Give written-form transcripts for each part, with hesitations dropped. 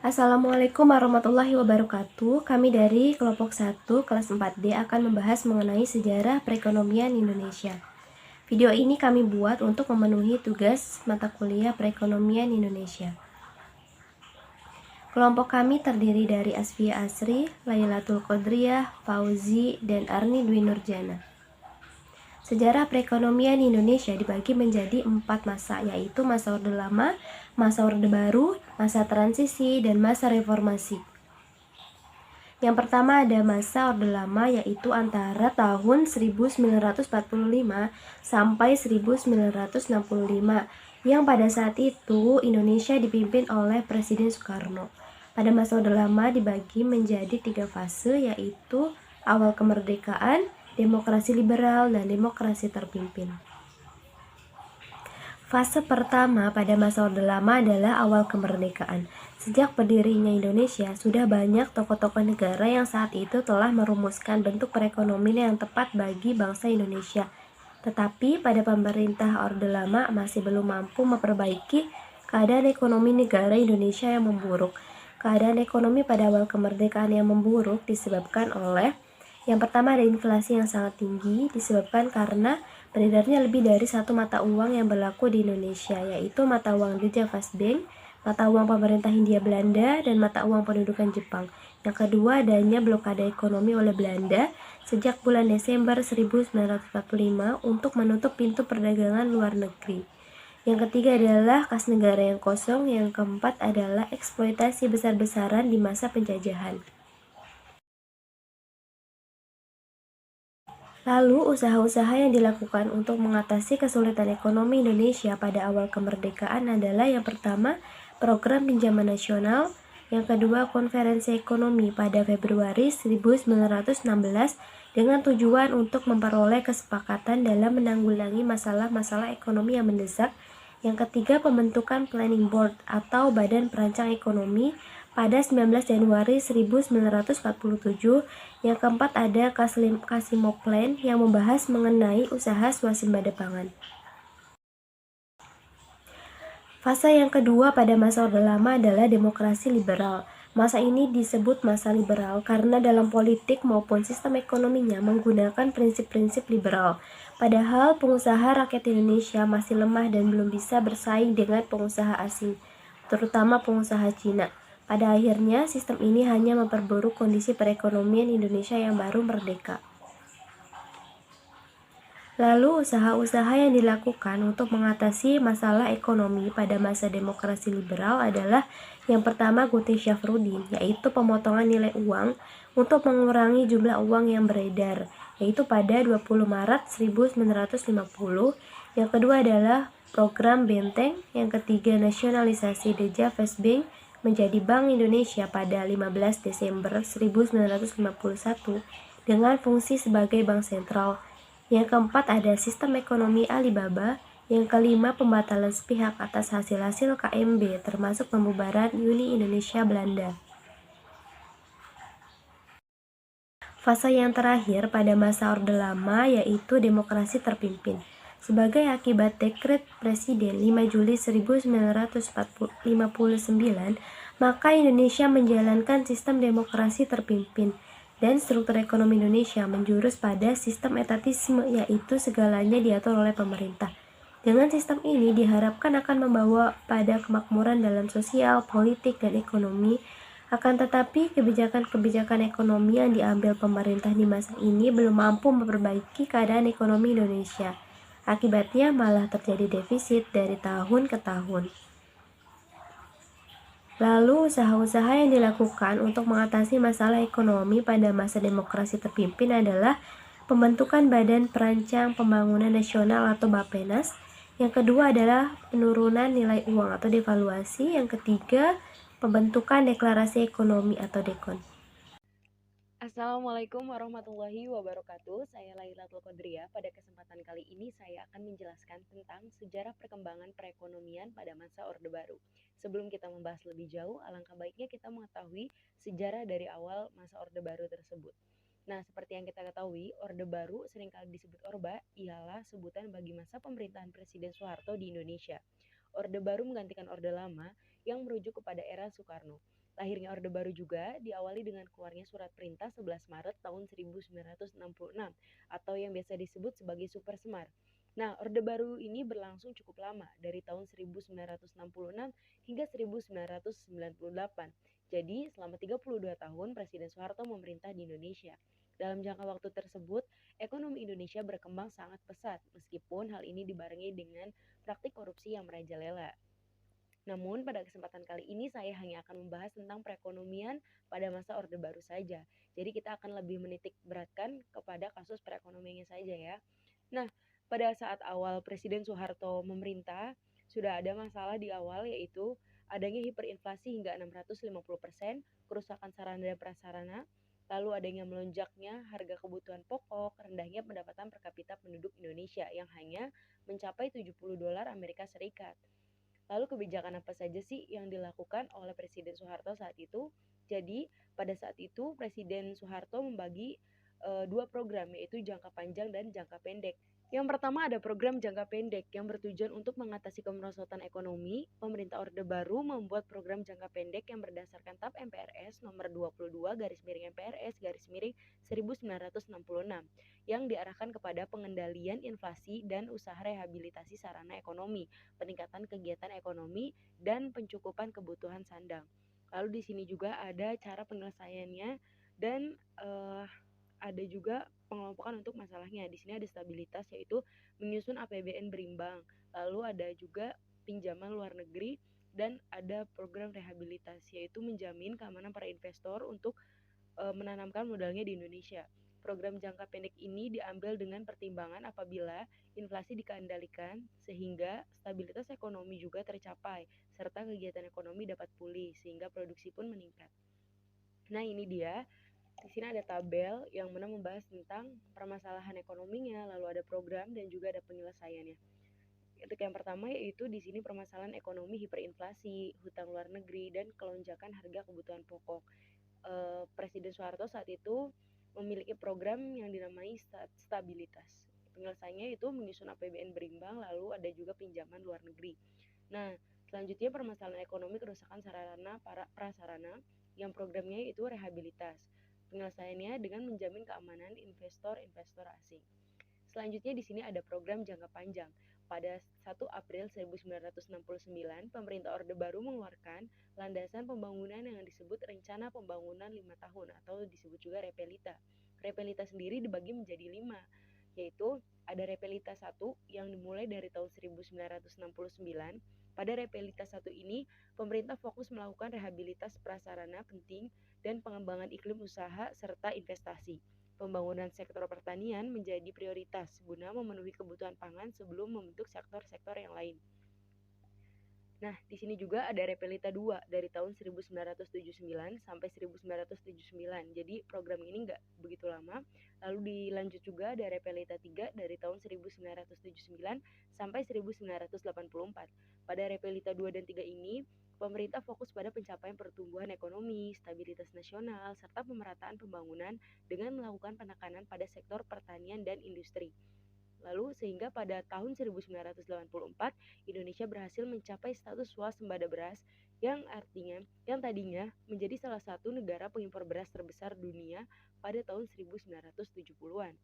Assalamualaikum warahmatullahi wabarakatuh. Kami dari kelompok 1 kelas 4D akan membahas mengenai sejarah perekonomian Indonesia. Video ini kami buat untuk memenuhi tugas mata kuliah perekonomian Indonesia. Kelompok kami terdiri dari Asfia Asri, Lailatul Qadriyah, Fauzi, dan Arni Dwi Nurjana. Sejarah perekonomian Indonesia dibagi menjadi 4 masa, yaitu masa Orde Lama, masa Orde Baru, masa transisi, dan masa reformasi. Yang pertama ada masa Orde Lama, yaitu antara tahun 1945 sampai 1965, yang pada saat itu Indonesia dipimpin oleh Presiden Soekarno. Pada masa Orde Lama dibagi menjadi 3 fase, yaitu awal kemerdekaan, demokrasi liberal, dan demokrasi terpimpin. Fase pertama pada masa Orde Lama adalah awal kemerdekaan. Sejak berdirinya Indonesia, sudah banyak tokoh-tokoh negara yang saat itu telah merumuskan bentuk perekonomian yang tepat bagi bangsa Indonesia. Tetapi pada pemerintah Orde Lama masih belum mampu memperbaiki keadaan ekonomi negara Indonesia yang memburuk. Keadaan ekonomi pada awal kemerdekaan yang memburuk disebabkan oleh yang pertama ada inflasi yang sangat tinggi, disebabkan karena beredarnya lebih dari satu mata uang yang berlaku di Indonesia, yaitu mata uang Dijavasbank, mata uang pemerintah Hindia Belanda, dan mata uang pendudukan Jepang. Yang kedua, adanya blokade ekonomi oleh Belanda sejak bulan Desember 1945 untuk menutup pintu perdagangan luar negeri. Yang ketiga adalah kas negara yang kosong. Yang keempat adalah eksploitasi besar-besaran di masa penjajahan. Lalu, usaha-usaha yang dilakukan untuk mengatasi kesulitan ekonomi Indonesia pada awal kemerdekaan adalah yang pertama, program pinjaman nasional, yang kedua, konferensi ekonomi pada Februari 1916 dengan tujuan untuk memperoleh kesepakatan dalam menanggulangi masalah-masalah ekonomi yang mendesak. Yang ketiga, pembentukan Planning Board atau Badan Perancang Ekonomi pada 19 Januari 1947. Yang keempat ada Kasimo Plan yang membahas mengenai usaha swasembada pangan. Fase yang kedua pada masa Orde Lama adalah demokrasi liberal. Masa ini disebut masa liberal karena dalam politik maupun sistem ekonominya menggunakan prinsip-prinsip liberal. Padahal pengusaha rakyat Indonesia masih lemah dan belum bisa bersaing dengan pengusaha asing, terutama pengusaha Cina. Pada akhirnya, sistem ini hanya memperburuk kondisi perekonomian Indonesia yang baru merdeka. Lalu, usaha-usaha yang dilakukan untuk mengatasi masalah ekonomi pada masa demokrasi liberal adalah yang pertama Gunting Syafruddin, yaitu pemotongan nilai uang untuk mengurangi jumlah uang yang beredar, yaitu pada 20 Maret 1950. Yang kedua adalah program Benteng. Yang ketiga, nasionalisasi Dijavasbank menjadi Bank Indonesia pada 15 Desember 1951 dengan fungsi sebagai bank sentral. Yang keempat ada sistem ekonomi Alibaba. Yang kelima, pembatalan sepihak atas hasil-hasil KMB termasuk pembubaran Uni Indonesia Belanda. Fase yang terakhir pada masa Orde Lama yaitu demokrasi terpimpin. Sebagai akibat dekret Presiden 5 Juli 1959, maka Indonesia menjalankan sistem demokrasi terpimpin dan struktur ekonomi Indonesia menjurus pada sistem etatisme, yaitu segalanya diatur oleh pemerintah. Dengan sistem ini diharapkan akan membawa pada kemakmuran dalam sosial, politik, dan ekonomi. Akan tetapi, kebijakan-kebijakan ekonomi yang diambil pemerintah di masa ini belum mampu memperbaiki keadaan ekonomi Indonesia. Akibatnya malah terjadi defisit dari tahun ke tahun. Lalu, usaha-usaha yang dilakukan untuk mengatasi masalah ekonomi pada masa demokrasi terpimpin adalah pembentukan Badan Perancang Pembangunan Nasional atau Bappenas. Yang kedua adalah penurunan nilai uang atau devaluasi. Yang ketiga, pembentukan deklarasi ekonomi atau dekon. Assalamualaikum warahmatullahi wabarakatuh. Saya Lailatul Qadriyah. Pada kesempatan kali ini saya akan menjelaskan tentang sejarah perkembangan perekonomian pada masa Orde Baru. Sebelum kita membahas lebih jauh, alangkah baiknya kita mengetahui sejarah dari awal masa Orde Baru tersebut. Nah, seperti yang kita ketahui, Orde Baru seringkali disebut Orba ialah sebutan bagi masa pemerintahan Presiden Soeharto di Indonesia. Orde Baru menggantikan Orde Lama yang merujuk kepada era Soekarno. Lahirnya Orde Baru juga diawali dengan keluarnya Surat Perintah 11 Maret tahun 1966 atau yang biasa disebut sebagai Super Semar. Nah, Orde Baru ini berlangsung cukup lama, dari tahun 1966 hingga 1998. Jadi, selama 32 tahun Presiden Soeharto memerintah di Indonesia. Dalam jangka waktu tersebut, ekonomi Indonesia berkembang sangat pesat, meskipun hal ini dibarengi dengan praktik korupsi yang merajalela. Namun, pada kesempatan kali ini saya hanya akan membahas tentang perekonomian pada masa Orde Baru saja. Jadi kita akan lebih menitik beratkan kepada kasus perekonomiannya saja ya. Nah, pada saat awal Presiden Soeharto memerintah, sudah ada masalah di awal yaitu adanya hiperinflasi hingga 650%, kerusakan sarana dan prasarana, lalu adanya melonjaknya harga kebutuhan pokok, rendahnya pendapatan per kapita penduduk Indonesia yang hanya mencapai 70 dolar Amerika Serikat. Lalu kebijakan apa saja sih yang dilakukan oleh Presiden Soeharto saat itu? Jadi pada saat itu Presiden Soeharto membagi dua program yaitu jangka panjang dan jangka pendek. Yang pertama ada program jangka pendek yang bertujuan untuk mengatasi kemerosotan ekonomi. Pemerintah Orde Baru membuat program jangka pendek yang berdasarkan TAP MPRS nomor 22 garis miring MPRS garis miring 1966 yang diarahkan kepada pengendalian inflasi dan usaha rehabilitasi sarana ekonomi, peningkatan kegiatan ekonomi, dan pencukupan kebutuhan sandang. Lalu di sini juga ada cara penyelesaiannya dan ada juga pengelompokan untuk masalahnya. Di sini ada stabilitas yaitu menyusun APBN berimbang. Lalu ada juga pinjaman luar negeri dan ada program rehabilitasi yaitu menjamin keamanan para investor untuk menanamkan modalnya di Indonesia. Program jangka pendek ini diambil dengan pertimbangan apabila inflasi dikendalikan sehingga stabilitas ekonomi juga tercapai serta kegiatan ekonomi dapat pulih sehingga produksi pun meningkat. Nah, ini dia. Di sini ada tabel yang mana membahas tentang permasalahan ekonominya, lalu ada program dan juga ada penyelesaiannya. Untuk yang pertama yaitu di sini permasalahan ekonomi hiperinflasi, hutang luar negeri, dan kelonjakan harga kebutuhan pokok. Presiden Soeharto saat itu memiliki program yang dinamai stabilitas. Penyelesaiannya itu menyusun APBN berimbang, lalu ada juga pinjaman luar negeri. Nah, selanjutnya permasalahan ekonomi kerusakan sarana prasarana yang programnya itu rehabilitas. Penyelesaiannya dengan menjamin keamanan investor-investor asing. Selanjutnya di sini ada program jangka panjang. Pada 1 April 1969, pemerintah Orde Baru mengeluarkan landasan pembangunan yang disebut Rencana Pembangunan 5 Tahun atau disebut juga Repelita. Repelita sendiri dibagi menjadi 5, yaitu ada Repelita 1 yang dimulai dari tahun 1969. Pada Repelita 1 ini, pemerintah fokus melakukan rehabilitas prasarana penting dan pengembangan iklim usaha serta investasi. Pembangunan sektor pertanian menjadi prioritas guna memenuhi kebutuhan pangan sebelum membentuk sektor-sektor yang lain. Nah, di sini juga ada Repelita 2 dari tahun 1979 sampai 1979. Jadi program ini nggak begitu lama. Lalu dilanjut juga ada Repelita 3 dari tahun 1979 sampai 1984. Pada Repelita 2 dan 3 ini, pemerintah fokus pada pencapaian pertumbuhan ekonomi, stabilitas nasional, serta pemerataan pembangunan dengan melakukan penekanan pada sektor pertanian dan industri. Lalu sehingga pada tahun 1984 Indonesia berhasil mencapai status swasembada beras yang tadinya menjadi salah satu negara pengimpor beras terbesar dunia pada tahun 1970-an.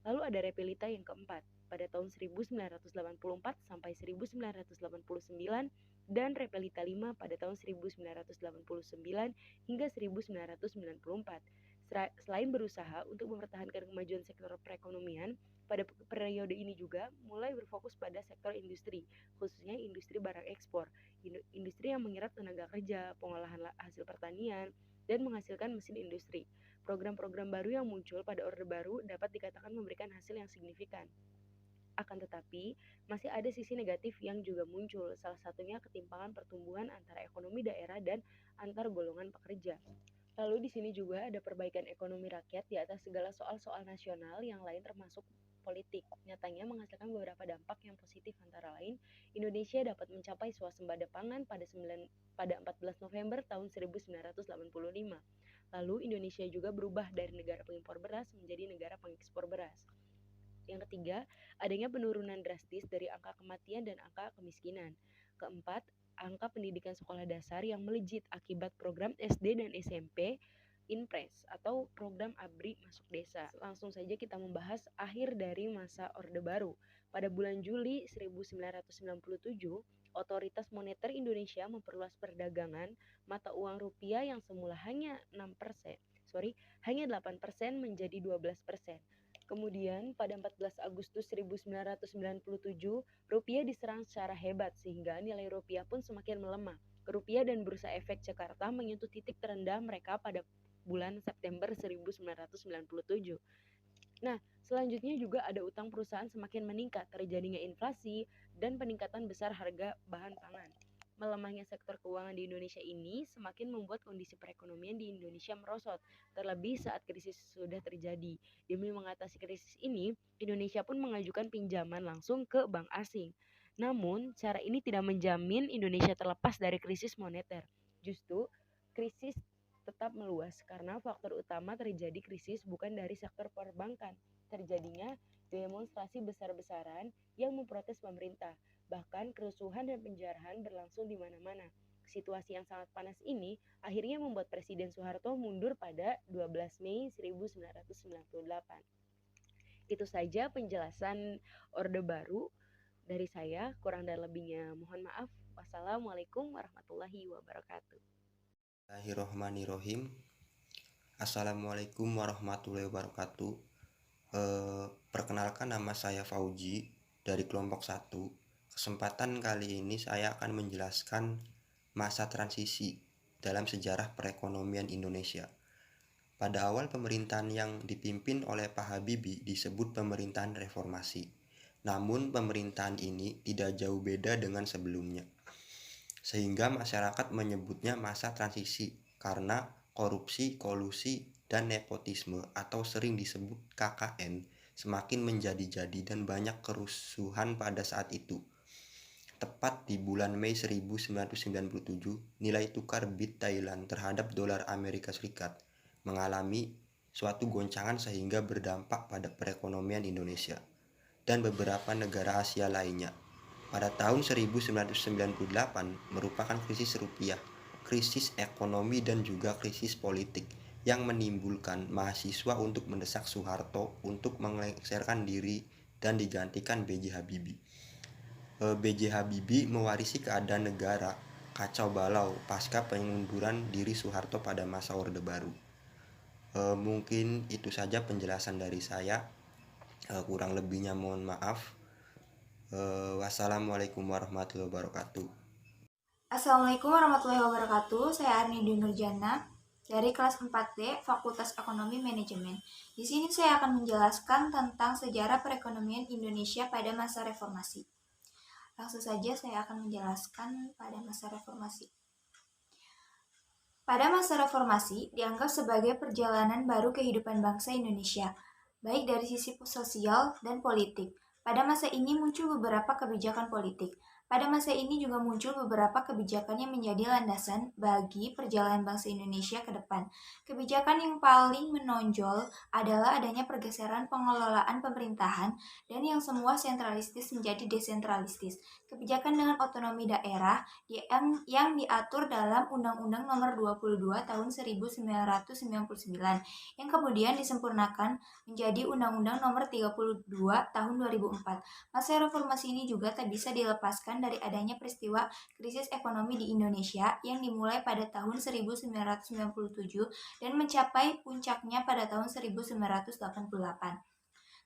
Lalu ada Repelita yang keempat pada tahun 1984 sampai 1989 dan Repelita 5 pada tahun 1989 hingga 1994. Selain berusaha untuk mempertahankan kemajuan sektor perekonomian, pada periode ini juga mulai berfokus pada sektor industri, khususnya industri barang ekspor, industri yang menyerap tenaga kerja, pengolahan hasil pertanian, dan menghasilkan mesin industri. Program-program baru yang muncul pada Orde Baru dapat dikatakan memberikan hasil yang signifikan. Akan tetapi, masih ada sisi negatif yang juga muncul, salah satunya ketimpangan pertumbuhan antara ekonomi daerah dan antar golongan pekerja. Lalu di sini juga ada perbaikan ekonomi rakyat di atas segala soal-soal nasional yang lain termasuk politik. Nyatanya menghasilkan beberapa dampak yang positif antara lain, Indonesia dapat mencapai swasembada pangan pada 14 November tahun 1985. Lalu Indonesia juga berubah dari negara pengimpor beras menjadi negara pengekspor beras. Yang ketiga, adanya penurunan drastis dari angka kematian dan angka kemiskinan. Keempat, angka pendidikan sekolah dasar yang melejit akibat program SD dan SMP Inpres atau program ABRI masuk desa. Langsung saja kita membahas akhir dari masa Orde Baru. Pada bulan Juli 1997, Otoritas Moneter Indonesia memperluas perdagangan mata uang rupiah yang semula hanya 8% menjadi 12%. Kemudian pada 14 Agustus 1997, rupiah diserang secara hebat sehingga nilai rupiah pun semakin melemah. Rupiah dan Bursa Efek Jakarta menyentuh titik terendah mereka pada bulan September 1997. Nah, selanjutnya juga ada utang perusahaan semakin meningkat, terjadinya inflasi, dan peningkatan besar harga bahan pangan. Melemahnya sektor keuangan di Indonesia ini semakin membuat kondisi perekonomian di Indonesia merosot, terlebih saat krisis sudah terjadi. Demi mengatasi krisis ini, Indonesia pun mengajukan pinjaman langsung ke bank asing. Namun, cara ini tidak menjamin Indonesia terlepas dari krisis moneter. Justru, krisis tetap meluas karena faktor utama terjadi krisis bukan dari sektor perbankan. Terjadinya demonstrasi besar-besaran yang memprotes pemerintah. Bahkan kerusuhan dan penjarahan berlangsung di mana-mana. Situasi yang sangat panas ini akhirnya membuat Presiden Soeharto mundur pada 12 Mei 1998. Itu saja penjelasan Orde Baru dari saya. Kurang dan lebihnya mohon maaf. Wassalamualaikum warahmatullahi wabarakatuh. Bismillahirrohmanirrohim. Assalamualaikum warahmatullahi wabarakatuh. Perkenalkan, nama saya Fauji dari kelompok 1. Kesempatan kali ini saya akan menjelaskan masa transisi dalam sejarah perekonomian Indonesia. Pada awal pemerintahan yang dipimpin oleh Pak Habibie disebut pemerintahan reformasi. Namun pemerintahan ini tidak jauh beda dengan sebelumnya, sehingga masyarakat menyebutnya masa transisi karena korupsi, kolusi, dan nepotisme atau sering disebut KKN semakin menjadi-jadi dan banyak kerusuhan pada saat itu. Tepat di bulan Mei 1997, nilai tukar BIT Thailand terhadap dolar Amerika Serikat mengalami suatu goncangan sehingga berdampak pada perekonomian Indonesia dan beberapa negara Asia lainnya. Pada tahun 1998 merupakan krisis rupiah, krisis ekonomi dan juga krisis politik yang menimbulkan mahasiswa untuk mendesak Soeharto untuk mengelengsarkan diri dan digantikan B.J. Habibie. B.J. Habibie mewarisi keadaan negara kacau balau pasca pengunduran diri Soeharto pada masa Orde Baru. Mungkin itu saja penjelasan dari saya. Kurang lebihnya mohon maaf. Wassalamualaikum warahmatullahi wabarakatuh. Assalamualaikum warahmatullahi wabarakatuh. Saya Arnidi Nurjana dari kelas 4D Fakultas Ekonomi Manajemen. Di sini saya akan menjelaskan tentang sejarah perekonomian Indonesia pada masa reformasi. Langsung saja saya akan menjelaskan pada masa reformasi. Pada masa reformasi dianggap sebagai perjalanan baru kehidupan bangsa Indonesia, baik dari sisi sosial dan politik. Pada masa ini muncul beberapa kebijakan politik. Pada masa ini juga muncul beberapa kebijakan yang menjadi landasan bagi perjalanan bangsa Indonesia ke depan. Kebijakan yang paling menonjol adalah adanya pergeseran pengelolaan pemerintahan dan yang semua sentralistis menjadi desentralistis. Kebijakan dengan otonomi daerah yang diatur dalam Undang-Undang Nomor 22 Tahun 1999 yang kemudian disempurnakan menjadi Undang-Undang Nomor 32 Tahun 2004. Masa reformasi ini juga tak bisa dilepaskan dari adanya peristiwa krisis ekonomi di Indonesia yang dimulai pada tahun 1997 dan mencapai puncaknya pada tahun 1988.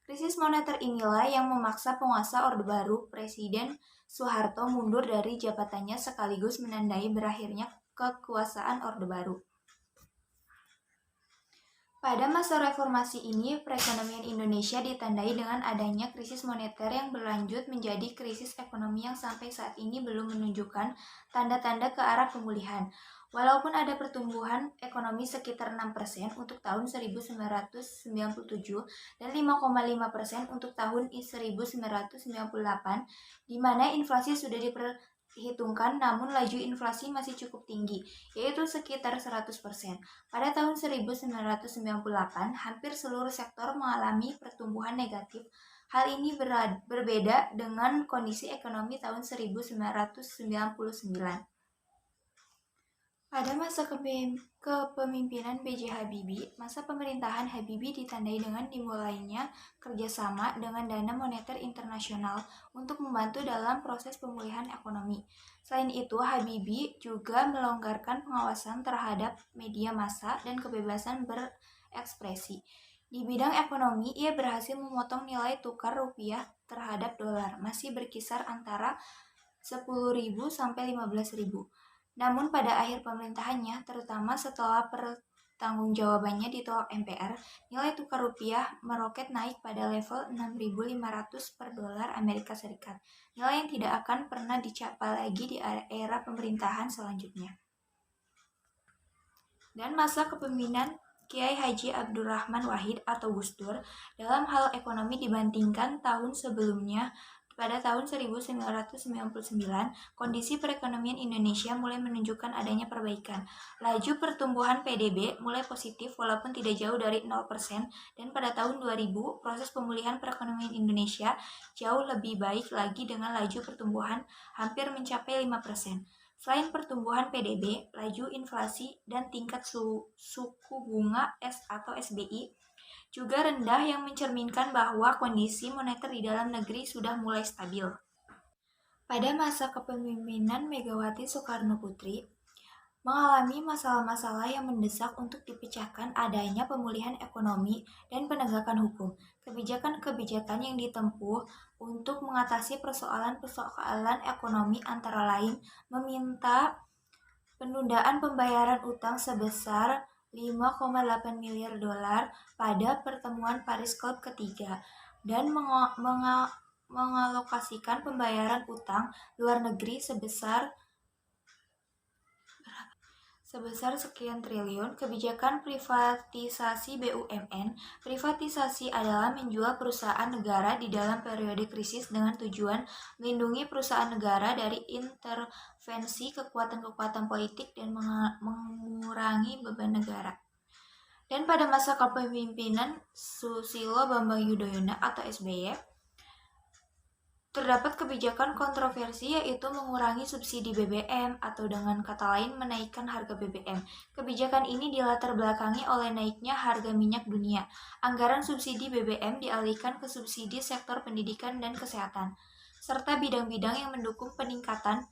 Krisis moneter inilah yang memaksa penguasa Orde Baru, Presiden Soeharto mundur dari jabatannya sekaligus menandai berakhirnya kekuasaan Orde Baru. Pada masa reformasi ini, perekonomian Indonesia ditandai dengan adanya krisis moneter yang berlanjut menjadi krisis ekonomi yang sampai saat ini belum menunjukkan tanda-tanda ke arah pemulihan. Walaupun ada pertumbuhan ekonomi sekitar 6% untuk tahun 1997 dan 5,5% untuk tahun 1998, di mana inflasi sudah diperhitungkan, namun laju inflasi masih cukup tinggi, yaitu sekitar 100%. Pada tahun 1998, hampir seluruh sektor mengalami pertumbuhan negatif, Hal ini berbeda dengan kondisi ekonomi tahun 1999. Pada masa kepemimpinan B.J. Habibie, masa pemerintahan Habibie ditandai dengan dimulainya kerjasama dengan Dana Moneter Internasional untuk membantu dalam proses pemulihan ekonomi. Selain itu, Habibie juga melonggarkan pengawasan terhadap media massa dan kebebasan berekspresi. Di bidang ekonomi, ia berhasil memotong nilai tukar rupiah terhadap dolar, masih berkisar antara 10.000 sampai 15.000. Namun pada akhir pemerintahannya, terutama setelah pertanggungjawabannya ditolak MPR, nilai tukar rupiah meroket naik pada level 6.500 per dolar Amerika Serikat, nilai yang tidak akan pernah dicapai lagi di era pemerintahan selanjutnya. Dan masa kepemimpinan Kiai Haji Abdurrahman Wahid atau Gus Dur dalam hal ekonomi dibandingkan tahun sebelumnya. Pada tahun 1999, kondisi perekonomian Indonesia mulai menunjukkan adanya perbaikan. Laju pertumbuhan PDB mulai positif walaupun tidak jauh dari 0%, dan pada tahun 2000, proses pemulihan perekonomian Indonesia jauh lebih baik lagi dengan laju pertumbuhan hampir mencapai 5%. Selain pertumbuhan PDB, laju inflasi dan tingkat suku bunga atau SBI juga rendah yang mencerminkan bahwa kondisi moneter di dalam negeri sudah mulai stabil. Pada masa kepemimpinan Megawati Soekarno Putri, mengalami masalah-masalah yang mendesak untuk dipecahkan adanya pemulihan ekonomi dan penegakan hukum. Kebijakan-kebijakan yang ditempuh untuk mengatasi persoalan-persoalan ekonomi antara lain meminta penundaan pembayaran utang sebesar 5,8 miliar dolar pada pertemuan Paris Club ketiga dan mengalokasikan pembayaran utang luar negeri sebesar sekian triliun. Kebijakan privatisasi BUMN. Privatisasi adalah menjual perusahaan negara di dalam periode krisis dengan tujuan melindungi perusahaan negara dari intervensi kekuatan-kekuatan politik dan mengurangi beban negara. Dan pada masa kepemimpinan Susilo Bambang Yudhoyono atau SBY, terdapat kebijakan kontroversi yaitu mengurangi subsidi BBM atau dengan kata lain menaikkan harga BBM. Kebijakan ini dilatar belakangi oleh naiknya harga minyak dunia. Anggaran subsidi BBM dialihkan ke subsidi sektor pendidikan dan kesehatan, serta bidang-bidang yang mendukung peningkatan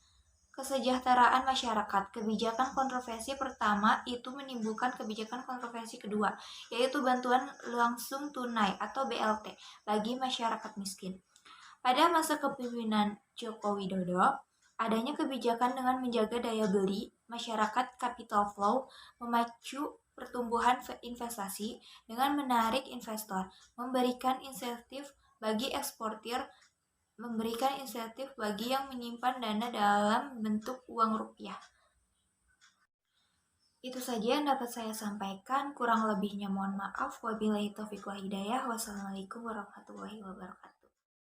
kesejahteraan masyarakat. Kebijakan kontroversi pertama itu menimbulkan kebijakan kontroversi kedua, yaitu bantuan langsung tunai atau BLT bagi masyarakat miskin. Pada masa kepemimpinan Joko Widodo, adanya kebijakan dengan menjaga daya beli masyarakat capital flow, memacu pertumbuhan investasi dengan menarik investor, memberikan insentif bagi eksportir, memberikan insentif bagi yang menyimpan dana dalam bentuk uang rupiah. Itu saja yang dapat saya sampaikan, kurang lebihnya mohon maaf. Wabillahi taufiq wal hidayah. Wassalamualaikum warahmatullahi wabarakatuh.